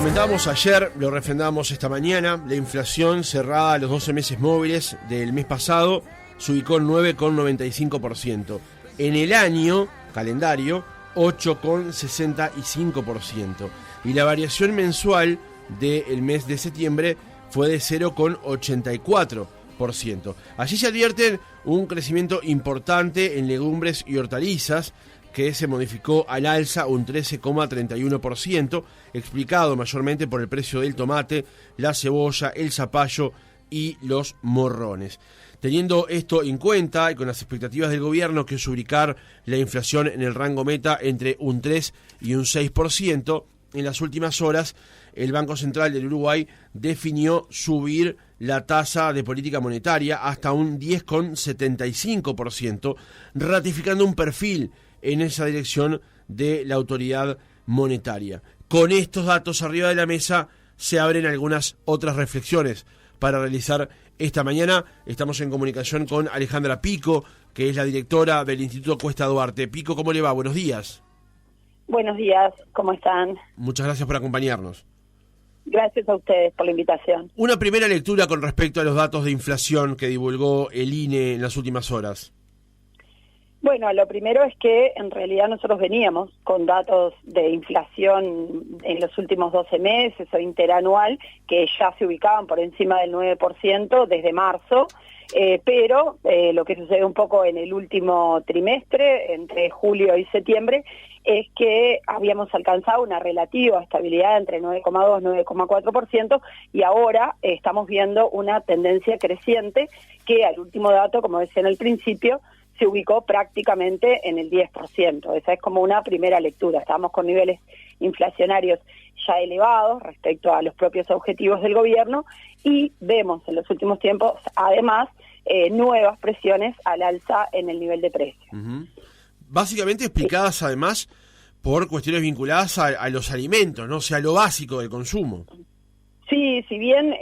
comentábamos ayer, lo refrendábamos esta mañana, la inflación cerrada a los 12 meses móviles del mes pasado se ubicó en 9,95%. En el año calendario, 8,65%. Y la variación mensual del mes de septiembre fue de 0,84%. Allí se advierten un crecimiento importante en legumbres y hortalizas, que se modificó al alza un 13,31%, explicado mayormente por el precio del tomate, la cebolla, el zapallo y los morrones. Teniendo esto en cuenta y con las expectativas del gobierno, que es ubicar la inflación en el rango meta entre un 3 y un 6%, en las últimas horas el Banco Central del Uruguay definió subir la tasa de política monetaria hasta un 10,75%, ratificando un perfil en esa dirección de la autoridad monetaria. Con estos datos arriba de la mesa se abren algunas otras reflexiones para realizar esta mañana. Estamos en comunicación con Alejandra Pico, que es la directora del Instituto Cuesta Duarte. Pico, ¿cómo le va? Buenos días. Buenos días, ¿cómo están? Muchas gracias por acompañarnos. Gracias a ustedes por la invitación. Una primera lectura con respecto a los datos de inflación que divulgó el INE en las últimas horas. Bueno, lo primero es que en realidad nosotros veníamos con datos de inflación en los últimos 12 meses o interanual que ya se ubicaban por encima del 9% desde marzo, pero lo que sucede un poco en el último trimestre, entre julio y septiembre, es que habíamos alcanzado una relativa estabilidad entre 9,2 y 9,4%, y ahora estamos viendo una tendencia creciente que al último dato, como decía en el principio, se ubicó prácticamente en el 10%. Esa es como una primera lectura. Estamos con niveles inflacionarios ya elevados respecto a los propios objetivos del gobierno, y vemos en los últimos tiempos, además, nuevas presiones al alza en el nivel de precios. Uh-huh. Básicamente explicadas, además, por cuestiones vinculadas a los alimentos, ¿no? O sea, lo básico del consumo. Sí, si bien,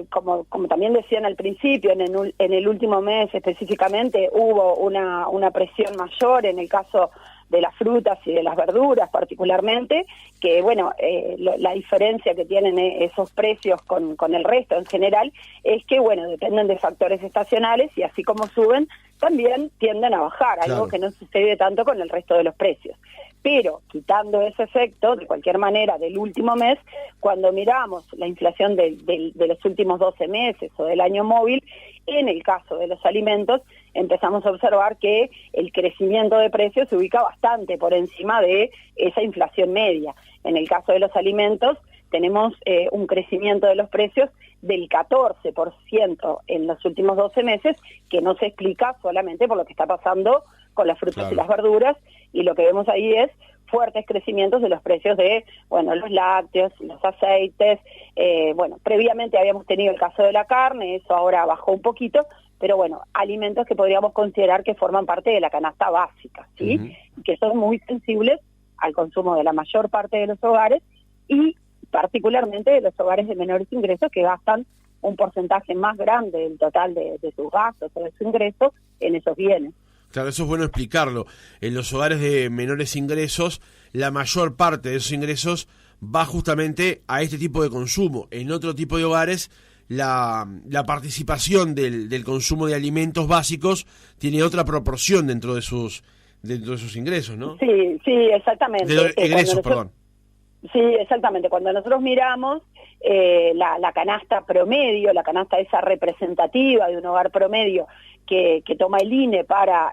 como también decían al principio, en el último mes específicamente hubo una presión mayor en el caso de las frutas y de las verduras particularmente, que bueno, la diferencia que tienen esos precios con el resto en general es que bueno, dependen de factores estacionales, y así como suben, también tienden a bajar, claro. Algo que no sucede tanto con el resto de los precios. Pero quitando ese efecto, de cualquier manera, del último mes, cuando miramos la inflación de los últimos 12 meses o del año móvil, en el caso de los alimentos, empezamos a observar que el crecimiento de precios se ubica bastante por encima de esa inflación media. En el caso de los alimentos, tenemos un crecimiento de los precios del 14% en los últimos 12 meses, que no se explica solamente por lo que está pasando con las frutas, claro, y las verduras, y lo que vemos ahí es fuertes crecimientos de los precios de, bueno, los lácteos, los aceites, bueno, previamente habíamos tenido el caso de la carne, eso ahora bajó un poquito, pero bueno, alimentos que podríamos considerar que forman parte de la canasta básica, ¿sí? Uh-huh. Que son muy sensibles al consumo de la mayor parte de los hogares, y particularmente de los hogares de menores ingresos, que gastan un porcentaje más grande del total de sus gastos o de su ingreso en esos bienes. Claro, eso es bueno explicarlo. En los hogares de menores ingresos, la mayor parte de esos ingresos va justamente a este tipo de consumo. En otro tipo de hogares, la participación del consumo de alimentos básicos tiene otra proporción dentro de sus ingresos, ¿no? Sí, exactamente. Ingresos, perdón. Sí, exactamente. Cuando nosotros miramos la canasta promedio, la canasta esa representativa de un hogar promedio que toma el INE para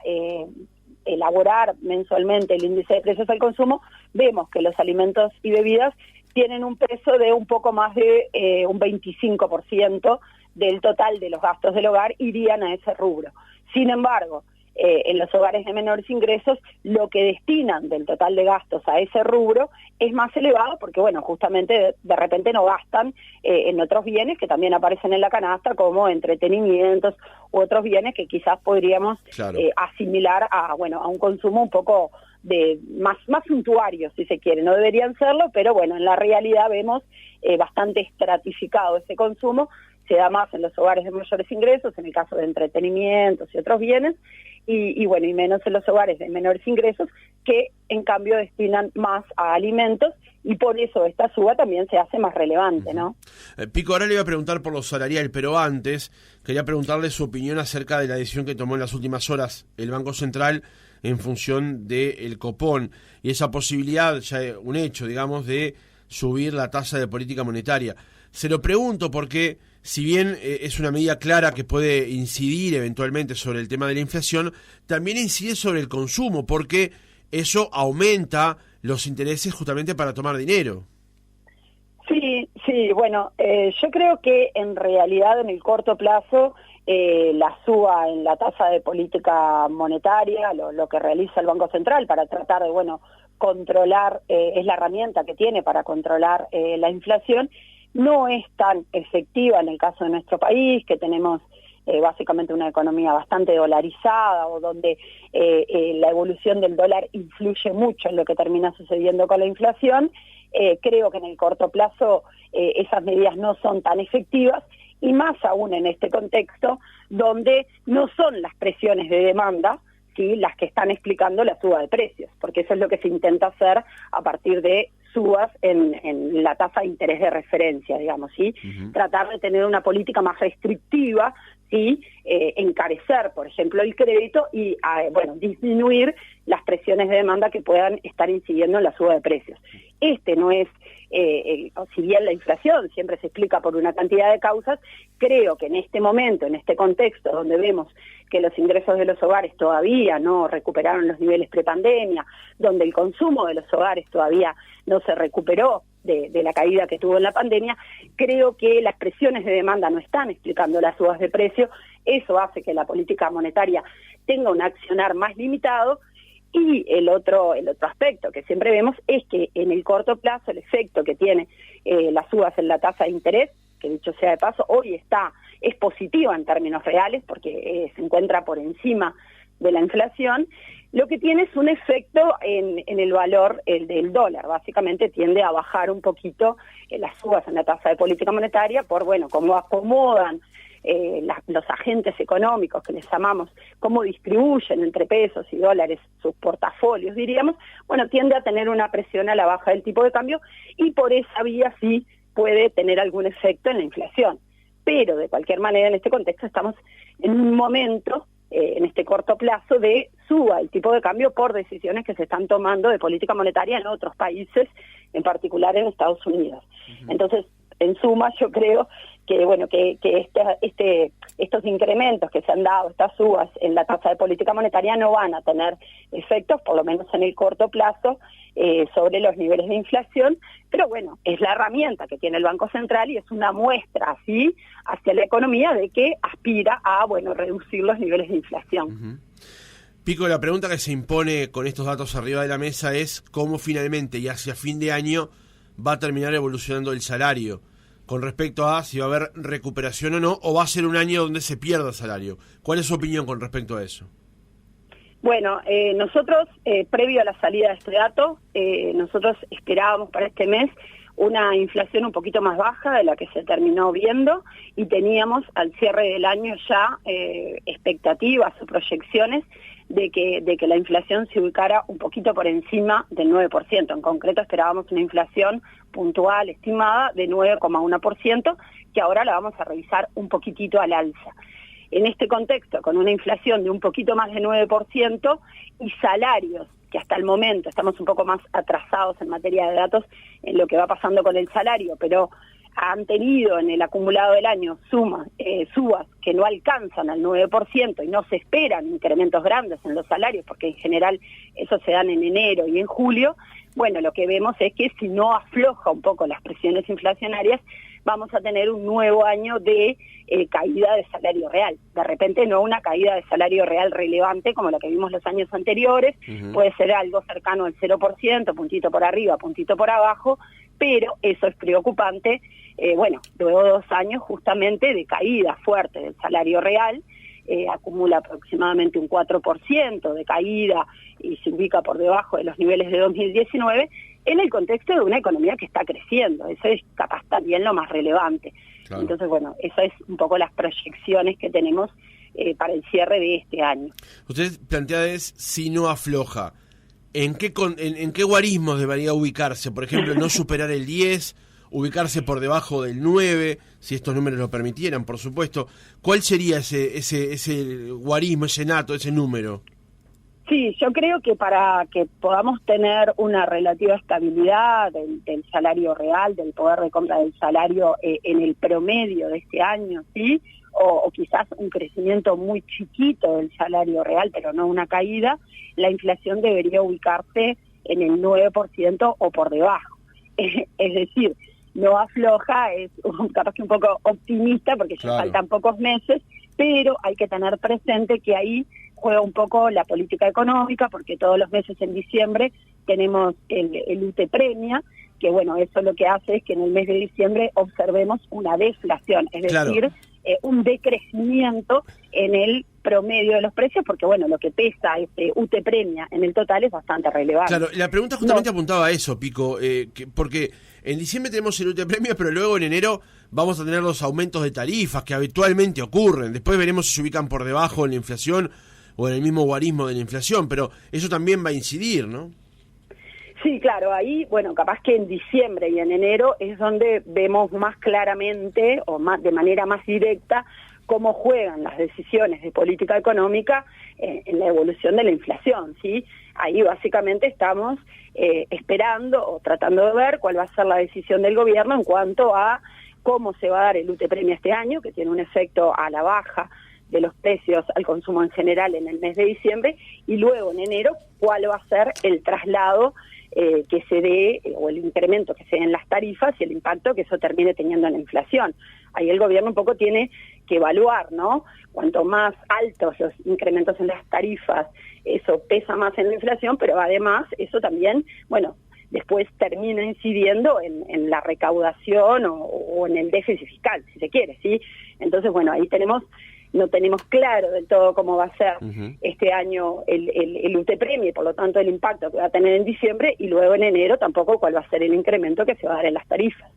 elaborar mensualmente el índice de precios al consumo, vemos que los alimentos y bebidas tienen un peso de un poco más de un 25% del total de los gastos del hogar irían a ese rubro. Sin embargo, en los hogares de menores ingresos, lo que destinan del total de gastos a ese rubro es más elevado porque, bueno, justamente de repente no gastan en otros bienes que también aparecen en la canasta, como entretenimientos u otros bienes que quizás podríamos, claro, asimilar a un consumo un poco de más suntuario, si se quiere. No deberían serlo, pero bueno, en la realidad vemos bastante estratificado ese consumo, se da más en los hogares de mayores ingresos, en el caso de entretenimientos y otros bienes, y menos en los hogares de menores ingresos, que en cambio destinan más a alimentos, y por eso esta suba también se hace más relevante, ¿no? Pico, ahora le iba a preguntar por lo salarial, pero antes quería preguntarle su opinión acerca de la decisión que tomó en las últimas horas el Banco Central en función del copón, y esa posibilidad, ya un hecho, digamos, de subir la tasa de política monetaria. Se lo pregunto porque, si bien es una medida clara que puede incidir eventualmente sobre el tema de la inflación, también incide sobre el consumo, porque eso aumenta los intereses justamente para tomar dinero. Sí, bueno, yo creo que en realidad en el corto plazo la suba en la tasa de política monetaria, lo que realiza el Banco Central para tratar de, controlar, es la herramienta que tiene para controlar la inflación, no es tan efectiva en el caso de nuestro país, que tenemos básicamente una economía bastante dolarizada, o donde la evolución del dólar influye mucho en lo que termina sucediendo con la inflación. Creo que en el corto plazo esas medidas no son tan efectivas, y más aún en este contexto donde no son las presiones de demanda, ¿sí?, las que están explicando la suba de precios, porque eso es lo que se intenta hacer a partir de subas en la tasa de interés de referencia, digamos, ¿sí? Tratar de tener una política más restrictiva, ¿sí? Encarecer, por ejemplo, el crédito y, disminuir las presiones de demanda que puedan estar incidiendo en la suba de precios. Este no es, si bien la inflación siempre se explica por una cantidad de causas, creo que en este momento, en este contexto donde vemos que los ingresos de los hogares todavía no recuperaron los niveles prepandemia, donde el consumo de los hogares todavía no se recuperó de la caída que tuvo en la pandemia, creo que las presiones de demanda no están explicando las subas de precio. Eso hace que la política monetaria tenga un accionar más limitado. Y el otro aspecto que siempre vemos es que en el corto plazo el efecto que tiene las subas en la tasa de interés, que dicho sea de paso, hoy es positiva en términos reales porque se encuentra por encima de la inflación, lo que tiene es un efecto en el valor del dólar. Básicamente tiende a bajar un poquito las subas en la tasa de política monetaria por, cómo acomodan los agentes económicos que les llamamos, cómo distribuyen entre pesos y dólares sus portafolios, diríamos, tiende a tener una presión a la baja del tipo de cambio, y por esa vía sí puede tener algún efecto en la inflación. Pero de cualquier manera en este contexto estamos en un momento, en este corto plazo, de suba el tipo de cambio por decisiones que se están tomando de política monetaria en otros países, en particular en Estados Unidos. Entonces, en suma, yo creo que estos incrementos que se han dado, estas subas en la tasa de política monetaria, no van a tener efectos, por lo menos en el corto plazo, sobre los niveles de inflación, pero es la herramienta que tiene el Banco Central y es una muestra así hacia la economía de que aspira a reducir los niveles de inflación. Pico, la pregunta que se impone con estos datos arriba de la mesa es cómo finalmente y hacia fin de año va a terminar evolucionando el salario, con respecto a si va a haber recuperación o no, o va a ser un año donde se pierda salario. ¿Cuál es su opinión con respecto a eso? Nosotros, previo a la salida de este dato, nosotros esperábamos para este mes una inflación un poquito más baja de la que se terminó viendo, y teníamos al cierre del año ya expectativas o proyecciones de que la inflación se ubicara un poquito por encima del 9%. En concreto esperábamos una inflación puntual estimada de 9,1%, que ahora la vamos a revisar un poquitito al alza. En este contexto, con una inflación de un poquito más de 9% y salarios que hasta el momento estamos un poco más atrasados en materia de datos en lo que va pasando con el salario, pero han tenido en el acumulado del año subas que no alcanzan al 9%, y no se esperan incrementos grandes en los salarios, porque en general eso se dan en enero y en julio. Lo que vemos es que si no afloja un poco las presiones inflacionarias, vamos a tener un nuevo año de caída de salario real. De repente no una caída de salario real relevante como la que vimos los años anteriores, puede ser algo cercano al 0%, puntito por arriba, puntito por abajo, pero eso es preocupante, luego de 2 años justamente de caída fuerte del salario real. Acumula aproximadamente un 4% de caída y se ubica por debajo de los niveles de 2019, en el contexto de una economía que está creciendo. Eso es capaz también lo más relevante. Claro. Entonces, bueno, esas es un poco las proyecciones que tenemos para el cierre de este año. Usted plantea si no afloja. ¿En qué guarismos debería ubicarse? Por ejemplo, no superar el 10, ubicarse por debajo del 9, si estos números lo permitieran, por supuesto. ¿Cuál sería ese guarismo, ese nato, ese número? Sí, yo creo que para que podamos tener una relativa estabilidad del salario real, del poder de compra del salario en el promedio de este año, ¿sí? O quizás un crecimiento muy chiquito del salario real, pero no una caída, la inflación debería ubicarse en el 9% o por debajo. Es decir, no afloja, es capaz que un poco optimista porque ya faltan pocos meses, pero hay que tener presente que ahí juega un poco la política económica, porque todos los meses en diciembre tenemos el UTE Premia, que bueno, eso lo que hace es que en el mes de diciembre observemos una deflación, es decir, un decrecimiento en el promedio de los precios, porque bueno, lo que pesa este UTE Premia en el total es bastante relevante. Claro, la pregunta justamente apuntaba a eso, Pico, porque en diciembre tenemos el UTE Premia, pero luego en enero vamos a tener los aumentos de tarifas que habitualmente ocurren. Después veremos si se ubican por debajo de la inflación o en el mismo guarismo de la inflación, pero eso también va a incidir, ¿no? Sí, claro, ahí, bueno, capaz que en diciembre y en enero es donde vemos más claramente o más de manera más directa cómo juegan las decisiones de política económica en la evolución de la inflación, ¿sí? Ahí básicamente estamos esperando o tratando de ver cuál va a ser la decisión del gobierno en cuanto a cómo se va a dar el UTE Premia este año, que tiene un efecto a la baja de los precios al consumo en general en el mes de diciembre, y luego en enero cuál va a ser el traslado que se dé, o el incremento que se dé en las tarifas y el impacto que eso termine teniendo en la inflación. Ahí el gobierno un poco tiene que evaluar, ¿no? Cuanto más altos los incrementos en las tarifas, eso pesa más en la inflación, pero además eso también, bueno, después termina incidiendo en la recaudación o en el déficit fiscal, si se quiere, ¿sí? Entonces, bueno, ahí no tenemos claro del todo cómo va a ser este año el UTE Premia y por lo tanto el impacto que va a tener en diciembre, y luego en enero tampoco cuál va a ser el incremento que se va a dar en las tarifas.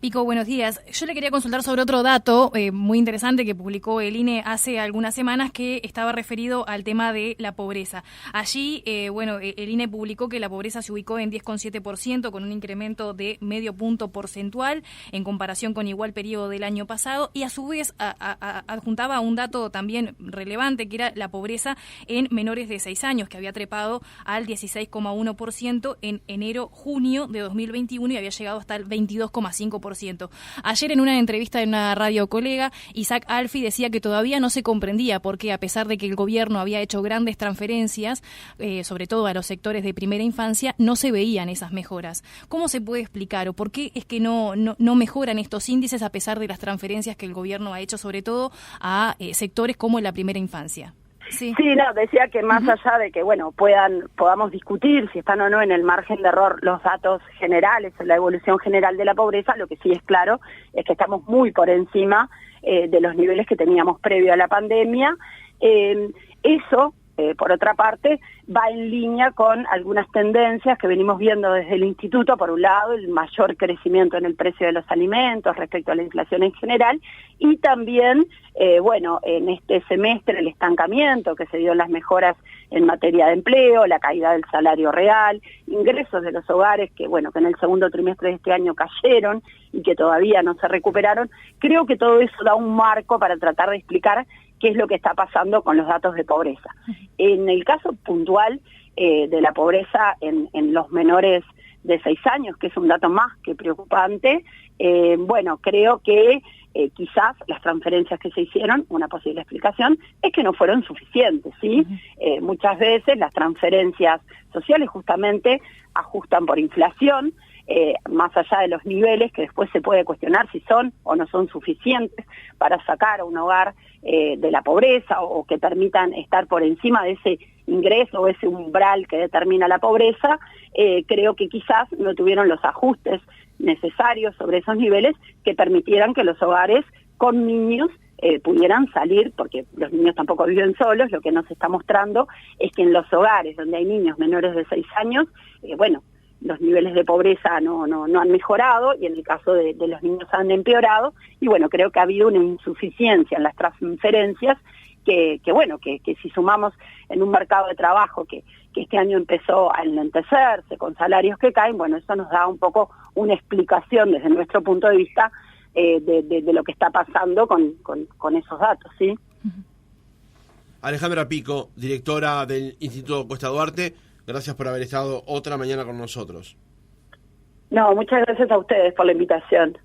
Pico, buenos días. Yo le quería consultar sobre otro dato muy interesante que publicó el INE hace algunas semanas, que estaba referido al tema de la pobreza. Allí, el INE publicó que la pobreza se ubicó en 10,7%, con un incremento de medio punto porcentual en comparación con igual periodo del año pasado, y a su vez adjuntaba un dato también relevante, que era la pobreza en menores de 6 años, que había trepado al 16,1% en enero-junio de 2021 y había llegado hasta el 22,5%. Ayer en una entrevista en una radio colega, Isaac Alfi decía que todavía no se comprendía por qué, a pesar de que el gobierno había hecho grandes transferencias, sobre todo a los sectores de primera infancia, no se veían esas mejoras. ¿Cómo se puede explicar o por qué es que no mejoran estos índices a pesar de las transferencias que el gobierno ha hecho, sobre todo a sectores como la primera infancia? Sí, no, decía que más allá de que, bueno, podamos discutir si están o no en el margen de error los datos generales, la evolución general de la pobreza, lo que sí es claro es que estamos muy por encima de los niveles que teníamos previo a la pandemia. Eso, por otra parte, va en línea con algunas tendencias que venimos viendo desde el Instituto. Por un lado, el mayor crecimiento en el precio de los alimentos respecto a la inflación en general, y también, en este semestre el estancamiento que se dio en las mejoras en materia de empleo, la caída del salario real, ingresos de los hogares que en el segundo trimestre de este año cayeron y que todavía no se recuperaron. Creo que todo eso da un marco para tratar de explicar qué es lo que está pasando con los datos de pobreza. En el caso puntual de la pobreza en los menores de 6 años, que es un dato más que preocupante, creo que quizás las transferencias que se hicieron, una posible explicación, es que no fueron suficientes, ¿sí? Muchas veces las transferencias sociales justamente ajustan por inflación, más allá de los niveles que después se puede cuestionar si son o no son suficientes para sacar a un hogar de la pobreza, o que permitan estar por encima de ese ingreso o ese umbral que determina la pobreza. Creo que quizás no tuvieron los ajustes necesarios sobre esos niveles que permitieran que los hogares con niños pudieran salir, porque los niños tampoco viven solos. Lo que nos está mostrando es que en los hogares donde hay niños menores de 6 años, los niveles de pobreza no han mejorado, y en el caso de los niños han empeorado, y bueno, creo que ha habido una insuficiencia en las transferencias que si sumamos en un mercado de trabajo que este año empezó a enlentecerse con salarios que caen, bueno, eso nos da un poco una explicación desde nuestro punto de vista de lo que está pasando con esos datos, ¿sí? Alejandra Pico, directora del Instituto Cuesta Duarte, gracias por haber estado otra mañana con nosotros. No, muchas gracias a ustedes por la invitación.